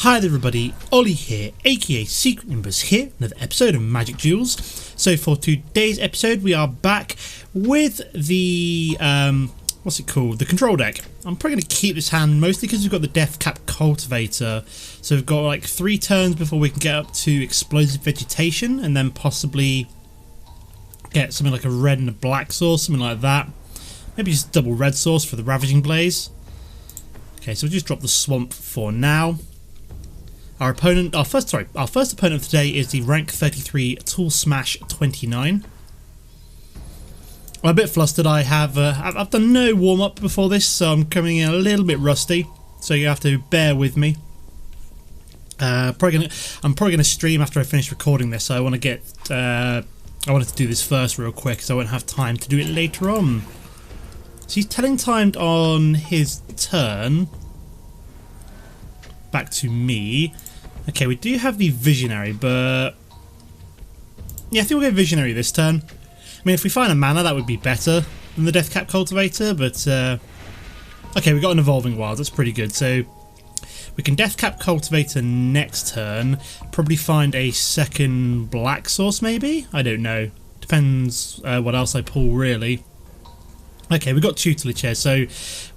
Hi there everybody, Ollie here, aka Secret Nimbus here, another episode of Magic Duels. So for today's episode we are back with the, what's it called, the control deck. I'm probably going to keep this hand mostly because we've got the Deathcap Cultivator. So we've got like 3 turns before we can get up to Explosive Vegetation and then possibly get something like a red and a black source, something like that. Maybe just double red source for the Ravaging Blaze. Okay, so we'll just drop the swamp for now. Our first opponent of today is the rank 33 Tool Smash 29. I'm a bit flustered. I've done no warm up before this, so I'm coming in a little bit rusty. So you have to bear with me. I'm probably gonna stream after I finish recording this. So I want to get. I wanted to do this first real quick, so I won't have time to do it later on. So he's telling timed on his turn. Back to me. Okay, we do have the Visionary, but yeah, I think we'll go Visionary this turn. I mean, if we find a mana, that would be better than the Deathcap Cultivator, but okay, we got an Evolving Wild. That's pretty good. So we can Deathcap Cultivator next turn. Probably find a second black source, maybe. I don't know. Depends what else I pull, really. Okay, we've got Tutelage here, so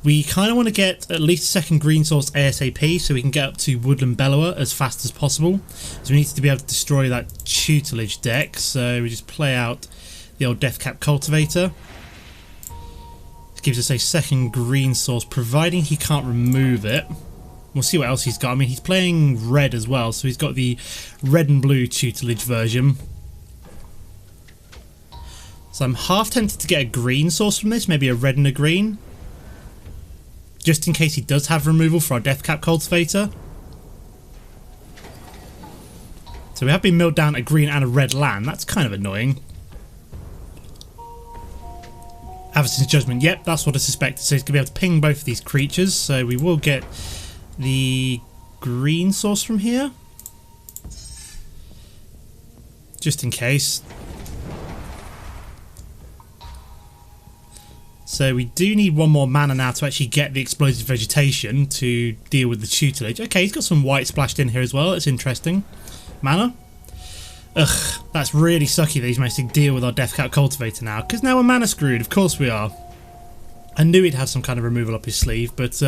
we kind of want to get at least a second green source ASAP so we can get up to Woodland Bellower as fast as possible. So we need to be able to destroy that Tutelage deck, so we just play out the old Deathcap Cultivator. It gives us a second green source, providing he can't remove it. We'll see what else he's got. I mean, he's playing red as well, so he's got the red and blue Tutelage version. So I'm half tempted to get a green source from this, maybe a red and a green. Just in case he does have removal for our Deathcap Cultivator. So we have been milled down a green and a red land. That's kind of annoying. Avacyn's Judgment. Yep, that's what I suspected. So he's going to be able to ping both of these creatures. So we will get the green source from here. Just in case. So we do need one more mana now to actually get the Explosive Vegetation to deal with the Tutelage. Okay, he's got some white splashed in here as well. That's interesting. Mana? Ugh, that's really sucky that he's managed to deal with our Deathcap Cultivator now, because now we're mana screwed. Of course we are. I knew he'd have some kind of removal up his sleeve, but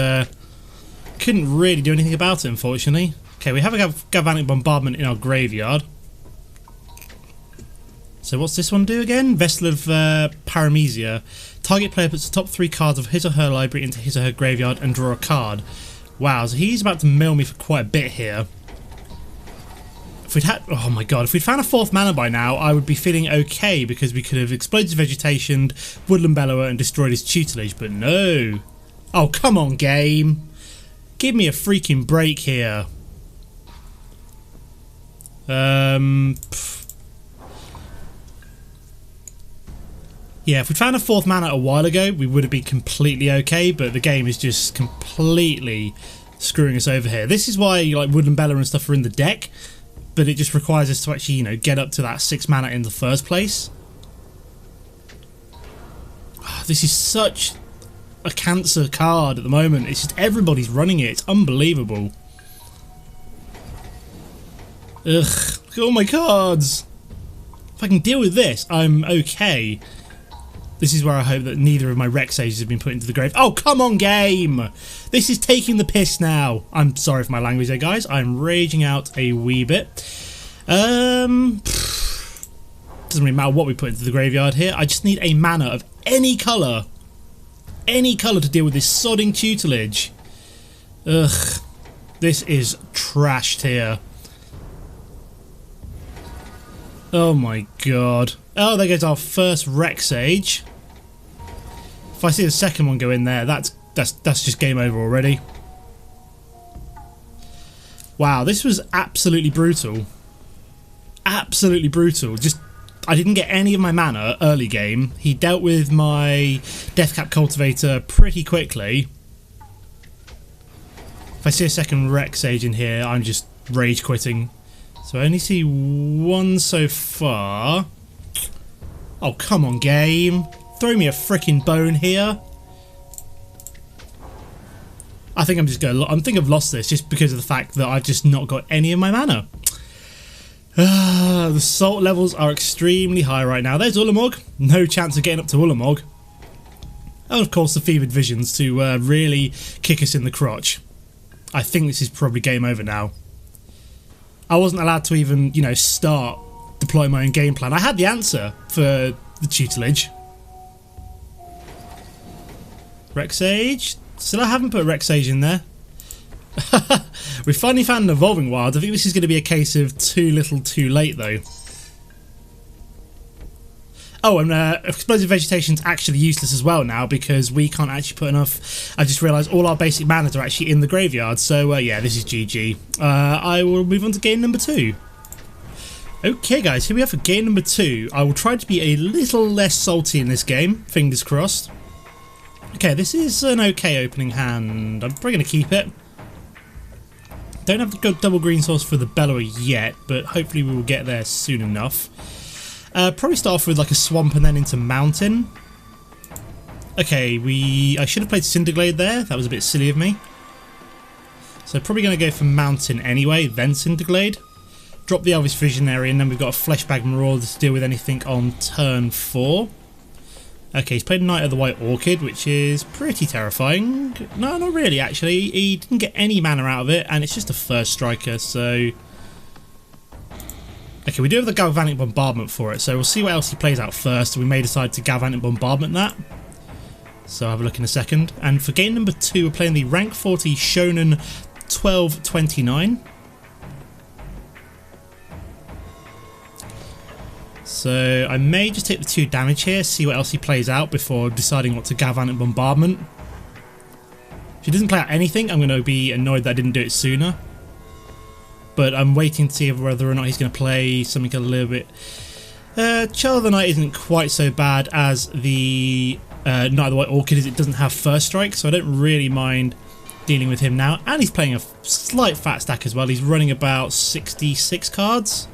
couldn't really do anything about it, unfortunately. Okay, we have a Galvanic Bombardment in our graveyard. So what's this one do again? Vessel of Paramesia. Target player puts the top 3 cards of his or her library into his or her graveyard and draw a card. Wow, so he's about to mill me for quite a bit here. If we'd had, oh my god, if we'd found a 4th mana by now, I would be feeling okay because we could have Explosive Vegetation, Woodland Bellower and destroyed his Tutelage, but no. Oh, come on, game. Give me a freaking break here. Yeah, if we'd found a 4th mana a while ago, we would have been completely okay, but the game is just completely screwing us over here. This is why like Woodland Bellower and stuff are in the deck, but it just requires us to actually, you know, get up to that 6 mana in the first place. Oh, this is such a cancer card at the moment. It's just everybody's running it. It's unbelievable. Ugh, look at all my cards. If I can deal with this, I'm okay. This is where I hope that neither of my Rec Sages have been put into the grave. Oh, come on, game! This is taking the piss now. I'm sorry for my language there, guys. I'm raging out a wee bit. Doesn't really matter what we put into the graveyard here. I just need a mana of any colour. Any colour to deal with this sodding Tutelage. Ugh. This is trashed here. Oh my god. Oh, there goes our first Rec Sage. If I see the second one go in there, that's just game over already. Wow, this was absolutely brutal. Absolutely brutal. Just, I didn't get any of my mana early game. He dealt with my Deathcap Cultivator pretty quickly. If I see a second Rec Sage in here, I'm just rage quitting. So I only see one so far. Oh, come on, game. Throw me a frickin' bone here. I think I'm just going. I think I've lost this just because of the fact that I've just not got any of my mana. The salt levels are extremely high right now. There's Ulamog. No chance of getting up to Ulamog. And of course the Fevered Visions to really kick us in the crotch. I think this is probably game over now. I wasn't allowed to even, you know, start deploying my own game plan. I had the answer for the tutelage. Rec Sage. Still I haven't put Rec Sage in there. We finally found an Evolving Wild. I think this is going to be a case of too little too late though. Oh, and Explosive Vegetation's actually useless as well now because we can't actually put enough. I just realised all our basic manas are actually in the graveyard. So yeah, this is GG. I will move on to game number 2. Okay guys, here we are for game number 2. I will try to be a little less salty in this game, fingers crossed. Okay, this is an okay opening hand. I'm probably going to keep it. Don't have to go double green source for the Bellower yet, but hopefully we will get there soon enough. Probably start off with like a swamp and then into mountain. Okay, I should have played Cinder Glade there. That was a bit silly of me. So probably going to go for mountain anyway, then Cinder Glade. Drop the Elvish Visionary, and then we've got a Fleshbag Marauder to deal with anything on turn 4. Okay, he's played Knight of the White Orchid, which is pretty terrifying. No, not really, actually. He didn't get any mana out of it, and it's just a first striker, so... Okay, we do have the Galvanic Bombardment for it, so we'll see what else he plays out first. We may decide to Galvanic Bombardment that. So I'll have a look in a second. And for game number 2, we're playing the rank 40 Shonen 1229. So I may just take the 2 damage here, see what else he plays out before deciding what to Galvanic Bombardment. If he doesn't play out anything, I'm going to be annoyed that I didn't do it sooner. But I'm waiting to see whether or not he's going to play something a little bit... Child of the Night isn't quite so bad as the Knight of the White Orchid, as it doesn't have first strike, so I don't really mind dealing with him now. And he's playing a slight fat stack as well. He's running about 66 cards,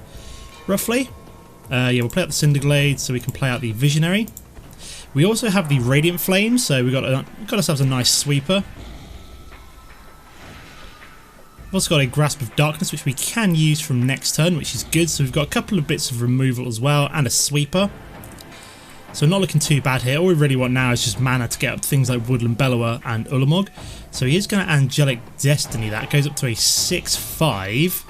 roughly. Yeah, we'll play out the Cinder Glade so we can play out the Visionary. We also have the Radiant Flame, so we've got ourselves a nice sweeper. We've also got a Grasp of Darkness, which we can use from next turn, which is good. So we've got a couple of bits of removal as well, and a sweeper. So not looking too bad here. All we really want now is just mana to get up to things like Woodland Bellower and Ulamog. So he is going to Angelic Destiny. That goes up to a 6/5.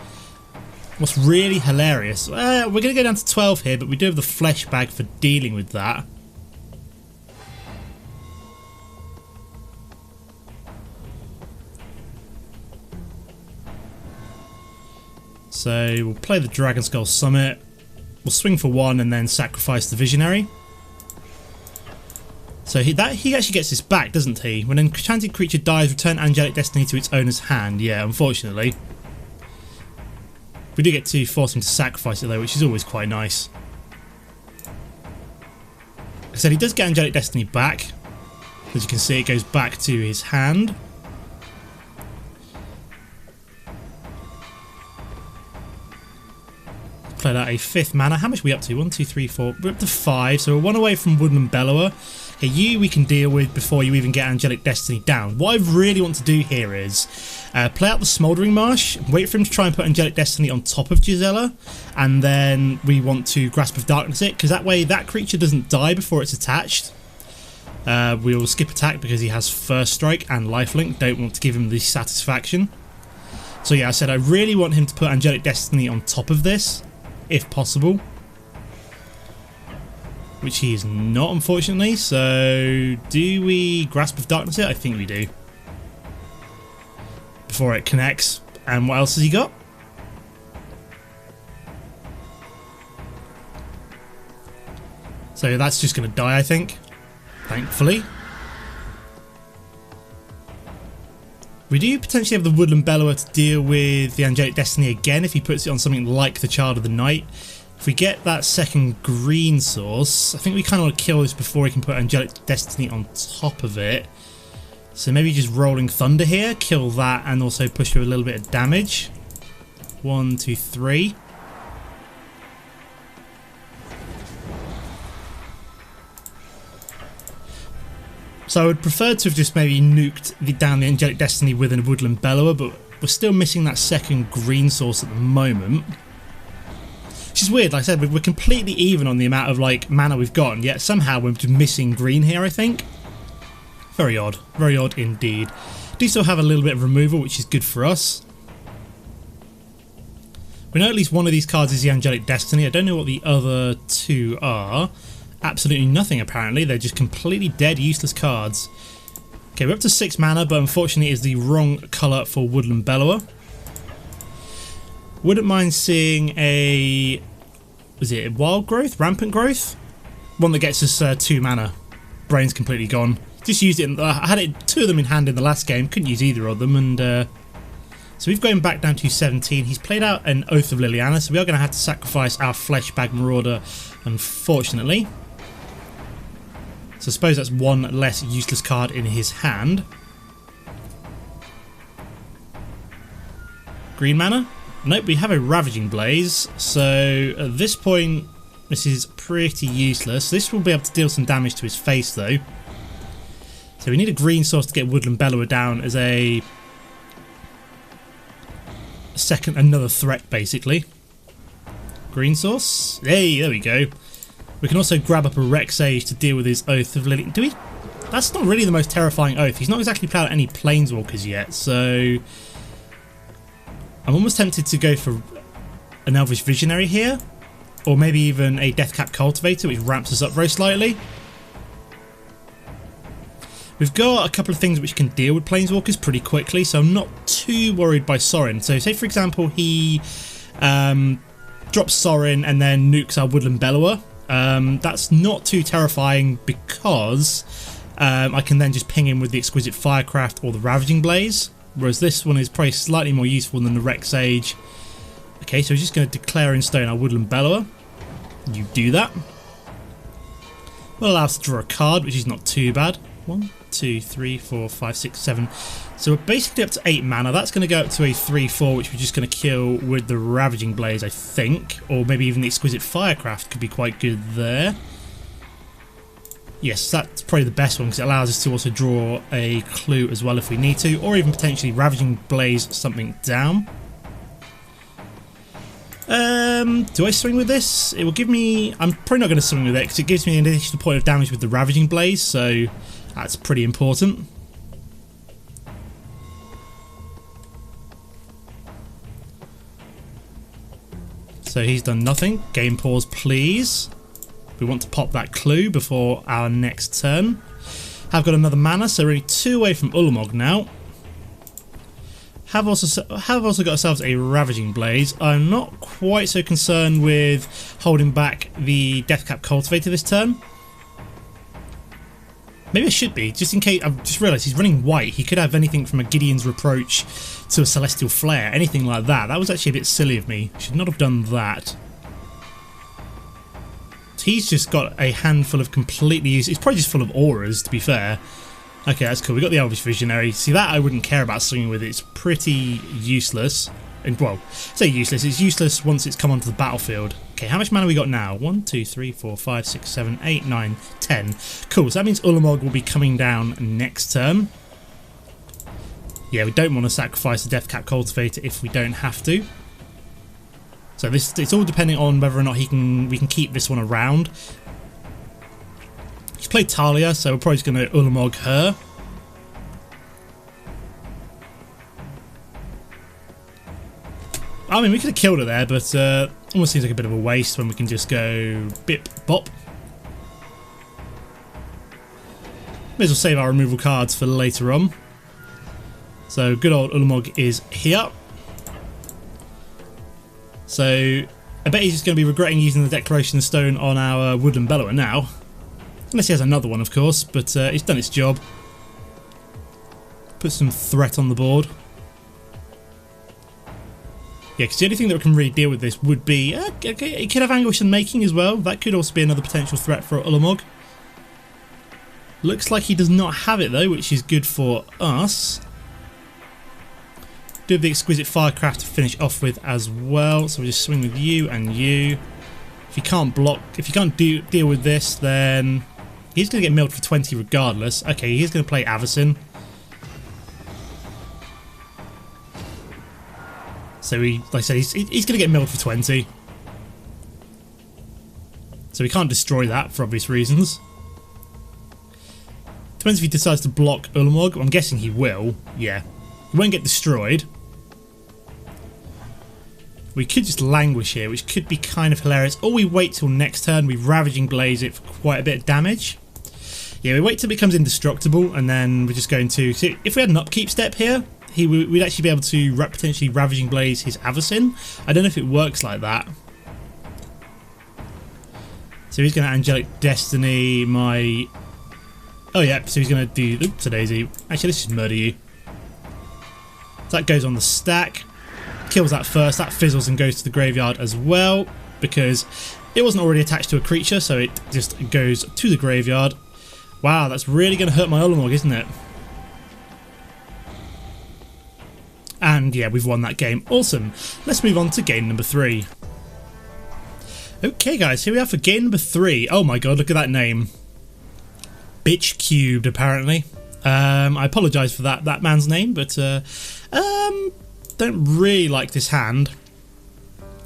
What's really hilarious, we're going to go down to 12 here, but we do have the Fleshbag for dealing with that. So we'll play the Dragonskull Summit, we'll swing for 1 and then sacrifice the Visionary. So he actually gets this back, doesn't he? When an enchanted creature dies, return Angelic Destiny to its owner's hand. Yeah, unfortunately. We do get to force him to sacrifice it though, which is always quite nice. Like I said, he does get Angelic Destiny back. As you can see, it goes back to his hand. Play that a 5th mana. How much are we up to? 1, 2, 3, 4. We're up to 5, so we're 1 away from Woodland Bellower. Okay, you we can deal with before you even get Angelic Destiny down. What I really want to do here is play out the Smoldering Marsh, wait for him to try and put Angelic Destiny on top of Gisela, and then we want to Grasp of Darkness it, because that way that creature doesn't die before it's attached. We'll skip attack because he has First Strike and Lifelink. Don't want to give him the satisfaction. So yeah, I said I really want him to put Angelic Destiny on top of this, if possible. Which he is not, unfortunately. So, do we Grasp of Darkness it? I think we do. Before it connects. And what else has he got? So that's just going to die, I think. Thankfully. We do potentially have the Woodland Bellower to deal with the Angelic Destiny again if he puts it on something like the Child of the Night. If we get that second green source, I think we kind of want to kill this before he can put Angelic Destiny on top of it. So maybe just Rolling Thunder here, kill that and also push with a little bit of damage. 1, 2, 3. So I would prefer to have just maybe nuked down the Angelic Destiny with a Woodland Bellower, but we're still missing that second green source at the moment. Which is weird, like I said, we're completely even on the amount of like mana we've got, and yet somehow we're just missing green here, I think. Very odd indeed. Do still have a little bit of removal, which is good for us. We know at least one of these cards is the Angelic Destiny. I don't know what the other two are. Absolutely nothing apparently, they're just completely dead, useless cards. Okay, we're up to 6 mana, but unfortunately it's the wrong colour for Woodland Bellower. Wouldn't mind seeing a... was it a Wild Growth? Rampant Growth? One that gets us 2 mana. Brain's completely gone. Just used it, I had 2 of them in hand in the last game, couldn't use either of them, and so we've gone back down to 17. He's played out an Oath of Liliana, so we are going to have to sacrifice our Fleshbag Marauder, unfortunately. So I suppose that's one less useless card in his hand. Green mana? Nope, we have a Ravaging Blaze, so at this point this is pretty useless. This will be able to deal some damage to his face though. So we need a green source to get Woodland Bellower down as another threat basically. Green source? Hey, there we go. We can also grab up a Reclamation Sage to deal with his Oath of Lily. That's not really the most terrifying oath. He's not exactly played out any Planeswalkers yet, so I'm almost tempted to go for an Elvish Visionary here, or maybe even a Deathcap Cultivator, which ramps us up very slightly. We've got a couple of things which can deal with Planeswalkers pretty quickly, so I'm not too worried by Sorin. So say for example he drops Sorin and then nukes our Woodland Bellower. That's not too terrifying because I can then just ping him with the Exquisite Firecraft or the Ravaging Blaze, whereas this one is probably slightly more useful than the Reclamation Sage. Okay, so we're just going to declare in stone our Woodland Bellower. You do that. Will allow us to draw a card, which is not too bad. 1, 2, 3, 4, 5, 6, 7. So we're basically up to 8 mana. That's going to go up to a 3/4, which we're just going to kill with the Ravaging Blaze, I think. Or maybe even the Exquisite Firecraft could be quite good there. Yes, that's probably the best one because it allows us to also draw a clue as well if we need to. Or even potentially Ravaging Blaze something down. Do I swing with this? It will give me... I'm probably not going to swing with it because it gives me an additional point of damage with the Ravaging Blaze, so that's pretty important. So he's done nothing. Game pause, please. We want to pop that clue before our next turn. Have got another mana, so we're only 2 away from Ulamog now. Have also got ourselves a Ravaging Blaze. I'm not quite so concerned with holding back the Deathcap Cultivator this turn. Maybe I should be, just in case. I've just realised he's running white. He could have anything from a Gideon's Reproach to a Celestial Flare, anything like that. That was actually a bit silly of me. Should not have done that. He's just got a handful of completely useless... It's probably just full of auras, to be fair. Okay, that's cool. We got the Elvish Visionary. See, that I wouldn't care about swinging with. It's pretty useless. And, well, say useless. It's useless once it's come onto the battlefield. Okay, how much mana we got now? 1, 2, 3, 4, 5, 6, 7, 8, 9, 10. Cool, so that means Ulamog will be coming down next turn. Yeah, we don't want to sacrifice the Deathcap Cultivator if we don't have to. So it's all depending on whether or not we can keep this one around. He's played Talia, so we're probably just going to Ulamog her. I mean, we could have killed her there, but almost seems like a bit of a waste when we can just go bip bop. May as well save our removal cards for later on. So good old Ulamog is here. So I bet he's just going to be regretting using the Declaration Stone on our Woodland Bellower now. Unless he has another one, of course, but it's done its job. Put some threat on the board. Yeah, because the only thing that can really deal with this would be... okay, it could have Anguish and Making as well. That could also be another potential threat for Ulamog. Looks like he does not have it, though, which is good for us. Do have the Exquisite Firecraft to finish off with as well. So we'll just swing with you and you. If you can't block... If you can't deal with this, then... He's going to get milled for 20 regardless. Okay, he's going to play Avacyn. So like I said, he's going to get milled for 20. So we can't destroy that for obvious reasons. Depends if he decides to block Ulamog. I'm guessing he will. Yeah. He won't get destroyed. We could just Languish here, which could be kind of hilarious. Or we wait till next turn, we Ravaging Blaze it for quite a bit of damage. Yeah, we wait till it becomes indestructible, and then we're just going to... So if we had an upkeep step here, we'd actually be able to potentially Ravaging Blaze his Avacyn. I don't know if it works like that. So he's going to Angelic Destiny my... Oh yeah, so he's going to do... Oops, a daisy. Actually, let's just murder you. So that goes on the stack. Kills that first, that fizzles and goes to the graveyard as well, because it wasn't already attached to a creature, so it just goes to the graveyard. Wow, that's really going to hurt my Ulamog, isn't it? And yeah, we've won that game. Awesome. Let's move on to game number 3. Okay guys, here we are for game number 3. Oh my god, look at that name. Bitch Cubed, apparently. I apologise for that man's name, but don't really like this hand.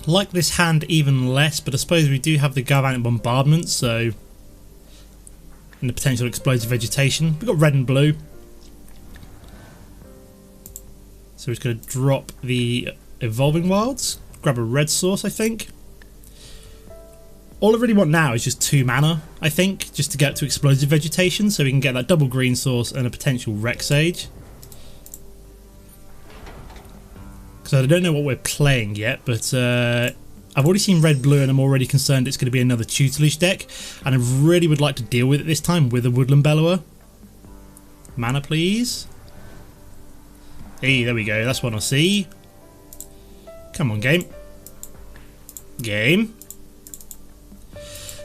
Like this hand even less, but I suppose we do have the Galvanic Bombardment, so... and the potential Explosive Vegetation. We've got red and blue. So we're just going to drop the Evolving Wilds. Grab a red source, I think. All I really want now is just 2 mana, I think, just to get to Explosive Vegetation, so we can get that double green source and a potential Rec Sage. Because I don't know what we're playing yet, but I've already seen red-blue and I'm already concerned it's going to be another Tutelage deck, and I really would like to deal with it this time with a Woodland Bellower. Mana, please. Hey, there we go, that's what I see. Come on, game. Game.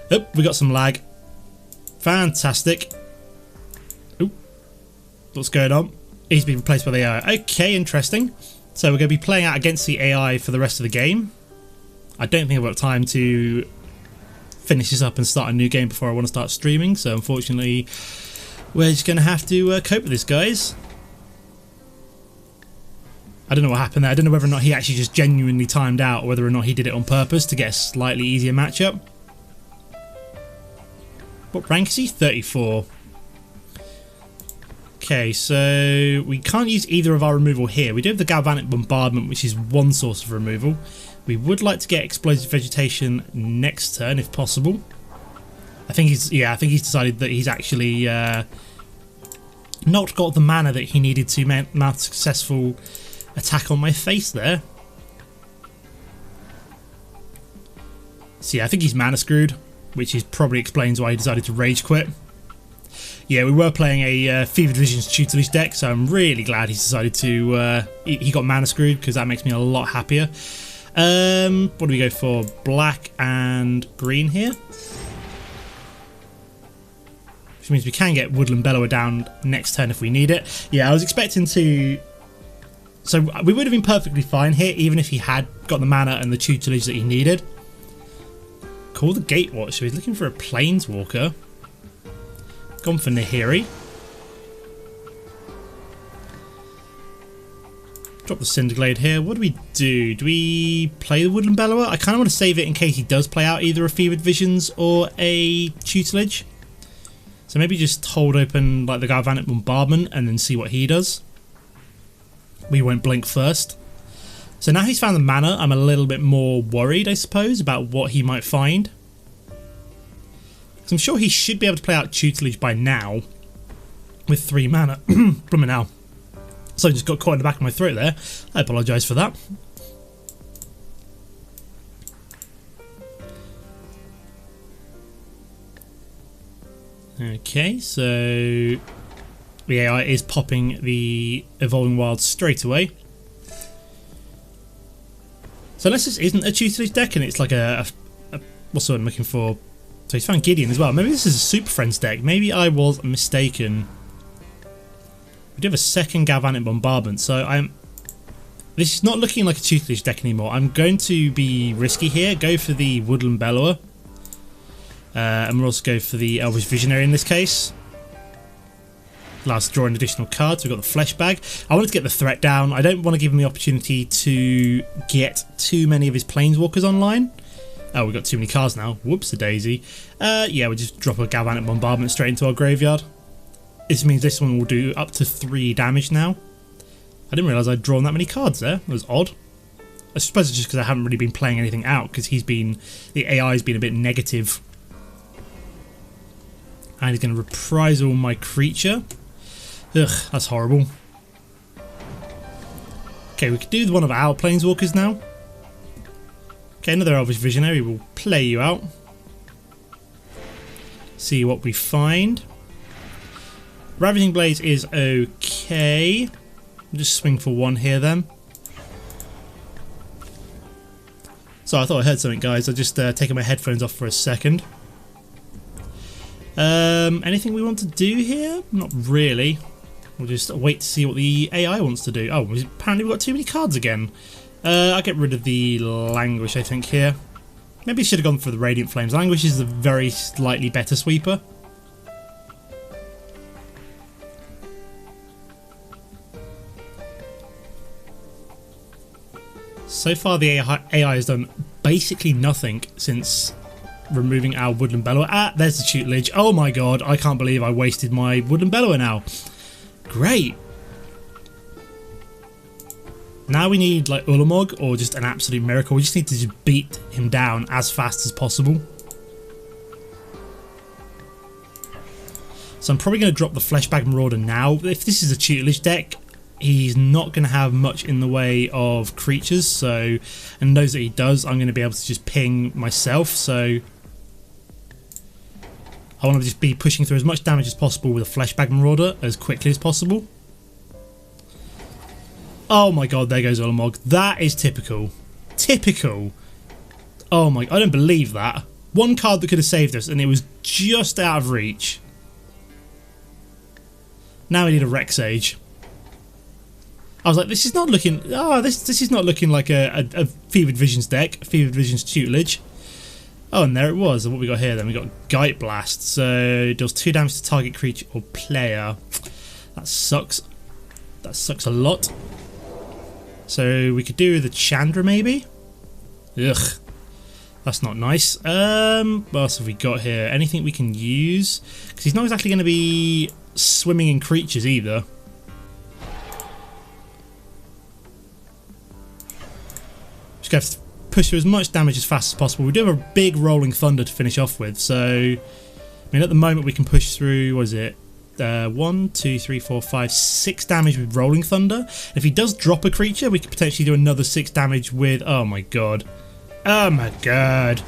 Oh, we got some lag. Fantastic. Oh, what's going on? He's been replaced by the AI. Okay, interesting. So we're going to be playing out against the AI for the rest of the game. I don't think I've got time to finish this up and start a new game before I want to start streaming. So unfortunately, we're just going to have to cope with this, guys. I don't know what happened there. I don't know whether or not he actually just genuinely timed out, or whether or not he did it on purpose to get a slightly easier matchup. What rank is he? 34. Okay, so we can't use either of our removal here. We do have the Galvanic Bombardment, which is 1 source of removal. We would like to get Explosive Vegetation next turn, if possible. I think he's decided that he's actually not got the mana that he needed to mount a successful attack on my face there. So yeah, I think he's mana screwed, which is probably explains why he decided to rage quit. Yeah, we were playing a Fevered Visions Tutelage deck, so I'm really glad he's decided to... he got mana screwed, because that makes me a lot happier. What do we go for? Black and green here. Which means we can get Woodland Bellower down next turn if we need it. Yeah, I was expecting to... So we would have been perfectly fine here, even if he had got the mana and the tutelage that he needed. Call the Gatewatch, so he's looking for a Planeswalker. Gone for Nahiri. Drop the Cinder Glade here. What do we do? Do we play the Woodland Bellower? I kind of want to save it in case he does play out either a Fevered Visions or a Tutelage. So maybe just hold open like the Galvanic Bombardment and then see what he does. We won't blink first. So now he's found the mana, I'm a little bit more worried, I suppose, about what he might find. Because I'm sure he should be able to play out Tutelage by now with 3 mana. Blooming hell. So I just got caught in the back of my throat there. I apologise for that. Okay, so the AI is popping the Evolving Wilds straight away. So unless this isn't a Tutelage deck and it's like what's the word I'm looking for? So he's found Gideon as well. Maybe this is a Super Friends deck. Maybe I was mistaken. We do have a second Galvanic Bombardment, so this is not looking like a Tutelage deck anymore. I'm going to be risky here, go for the Woodland Bellower. And we'll also go for the Elvish Visionary in this case. Allow us to draw an additional card, so we've got the Fleshbag. I wanted to get the threat down. I don't want to give him the opportunity to get too many of his Planeswalkers online. Oh, we've got too many cards now. Whoops-a-daisy. Yeah, we'll just drop a Galvanic Bombardment straight into our graveyard. This means this one will do up to 3 damage now. I didn't realise I'd drawn that many cards there. That was odd. I suppose it's just because I haven't really been playing anything out, because the AI's been a bit negative. And he's going to reprisal my creature. Ugh, that's horrible. Okay, we could do one of our Planeswalkers now. Okay, another Elvish Visionary will play you out. See what we find. Ravaging Blaze is okay. I'll just swing for 1 here then. So I thought I heard something, guys. I'll just taking my headphones off for a second. Anything we want to do here? Not really. We'll just wait to see what the AI wants to do. Oh, apparently we've got too many cards again. I'll get rid of the Languish, I think, here. Maybe I should have gone for the Radiant Flames. Languish is a very slightly better sweeper. So far the AI has done basically nothing since removing our Woodland Bellower. Ah, there's the Tutelage. Oh my god, I can't believe I wasted my Woodland Bellower now. Great. Now we need like Ulamog or just an absolute miracle. We just need to just beat him down as fast as possible. So I'm probably going to drop the Fleshbag Marauder now. If this is a Tutelage deck, he's not going to have much in the way of creatures. So, and those that he does, I'm going to be able to just ping myself. So I want to just be pushing through as much damage as possible with a Fleshbag Marauder as quickly as possible. Oh my god, there goes Ulamog. That is typical. Typical. Oh my, I don't believe that. One card that could have saved us and it was just out of reach. Now we need a Rec Sage. I was like, this is not looking... Oh, this is not looking like a Fevered Visions deck. Fevered Visions Tutelage. Oh, and there it was. And what we got here then? We got Gheit Blast. So it deals 2 damage to target creature or player. That sucks. That sucks a lot. So we could do the Chandra maybe? Ugh. That's not nice. What else have we got here? Anything we can use? Because he's not exactly going to be swimming in creatures either. Just going to push through as much damage as fast as possible. We do have a big Rolling Thunder to finish off with, so I mean at the moment we can push through, what is it, 1, 2, 3, 4, 5, 6 damage with Rolling Thunder. And if he does drop a creature, we could potentially do another 6 damage with, oh my god. Oh my god.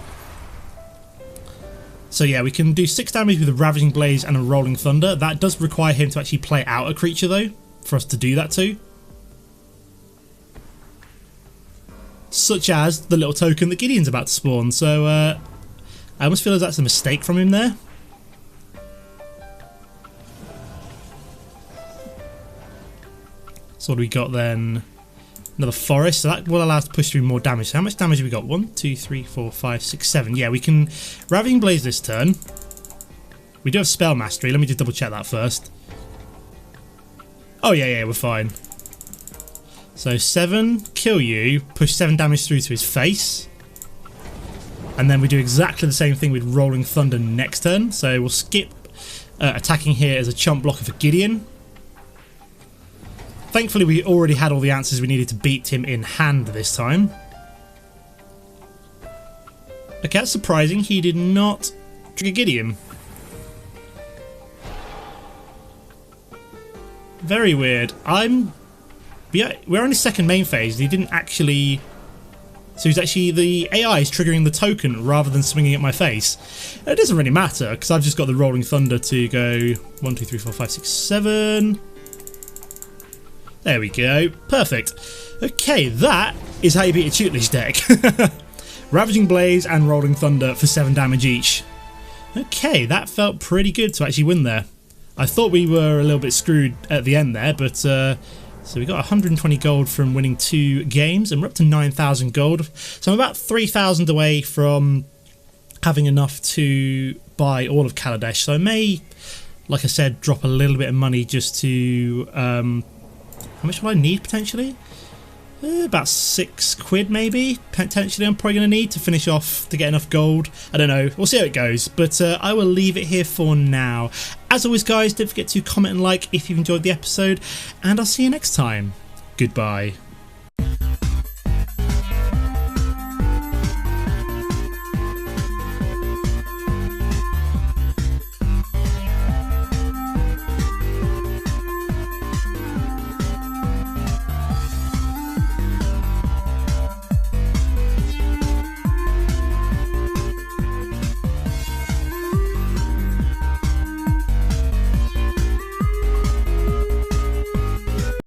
So yeah, we can do 6 damage with a Ravaging Blaze and a Rolling Thunder. That does require him to actually play out a creature though, for us to do that too. Such as the little token that Gideon's about to spawn, so I almost feel as that's a mistake from him there. So what do we got then? Another Forest, so that will allow us to push through more damage. So how much damage have we got? 1, 2, 3, 4, 5, 6, 7. Yeah, we can Ravaging Blaze this turn. We do have Spell Mastery, let me just double check that first. Oh yeah, we're fine. So 7, kill you, push 7 damage through to his face. And then we do exactly the same thing with Rolling Thunder next turn. So we'll skip attacking here as a chump blocker for Gideon. Thankfully we already had all the answers we needed to beat him in hand this time. Okay, that's surprising. He did not trigger Gideon. Very weird. Yeah, we're on his second main phase. He didn't actually... So he's actually... The AI is triggering the token rather than swinging at my face. It doesn't really matter, because I've just got the Rolling Thunder to go 1, 2, 3, 4, 5, 6, 7. There we go. Perfect. Okay, that is how you beat a Tutelage deck. Ravaging Blaze and Rolling Thunder for 7 damage each. Okay, that felt pretty good to actually win there. I thought we were a little bit screwed at the end there, but... So we got 120 gold from winning 2 games, and we're up to 9,000 gold. So I'm about 3,000 away from having enough to buy all of Kalitas. So I may, like I said, drop a little bit of money just to... how much will I need potentially? About £6 maybe, potentially I'm probably going to need to finish off to get enough gold. I don't know, we'll see how it goes, but I will leave it here for now. As always guys, don't forget to comment and like if you've enjoyed the episode, and I'll see you next time. Goodbye.